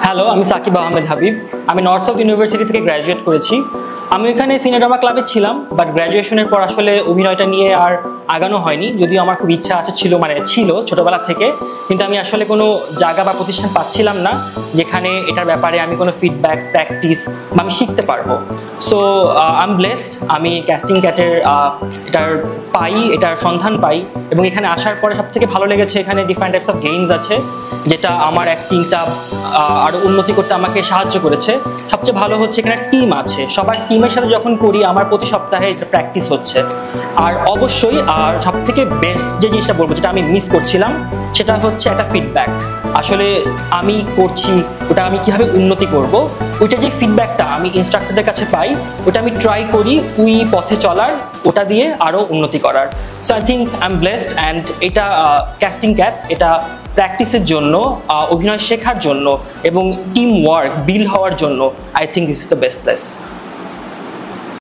Hello, আমি সাকিব আহমেদ হাবিব। আমি north south university থেকে গ্র্যাজুয়েট করেছি। আমি এখানে সিনেড্রামা ক্লাবে ছিলাম, বাট গ্র্যাজুয়েশনের পর আসলে অভিনয়টা নিয়ে আর আগানো হয়নি। যদিও আমার খুব ইচ্ছা ছিল ছোটোবেলা থেকে, কিন্তু আমি আসলে কোনো জায়গা বা প্রতিষ্ঠান পাচ্ছিলাম না যেখানে এটার ব্যাপারে আমি কোনো ফিডব্যাক, প্র্যাকটিস বা আমি শিখতে পারবো। সো আই এম ব্লেসড, আমি ক্যাস্টিং ক্যাটের এটার সন্ধান পাই, এবং এখানে আসার পরে সবথেকে ভালো লেগেছে এখানে ডিফারেন্ট টাইপস অফ গেমস আছে, যেটা আমার অ্যাক্টিংটা আরও উন্নতি করতে আমাকে সাহায্য করেছে। সবচেয়ে ভালো হচ্ছে এখানে টিম আছে, সবার টিমের সাথে যখন করি আমার প্রতি সপ্তাহে এটা প্র্যাকটিস হচ্ছে। আর অবশ্যই সবথেকে বেস্ট যে জিনিসটা বলবো, যেটা আমি মিস করছিলাম, সেটা হচ্ছে একটা ফিডব্যাক। আসলে আমি করছি ওটা আমি কীভাবে উন্নতি করব, ওইটা যে ফিডব্যাকটা আমি ইনস্ট্রাক্টরদের কাছে পাই, ওটা আমি ট্রাই করি ওই পথে চলার, ওটা দিয়ে আরও উন্নতি করার। So I think I am blessed, and এটা ক্যাস্টিং ক্যাট এটা প্র্যাকটিসের জন্য, অভিনয় শেখার জন্য এবং টিম ওয়ার্ক বিল্ড হওয়ার জন্য I think this is the best place.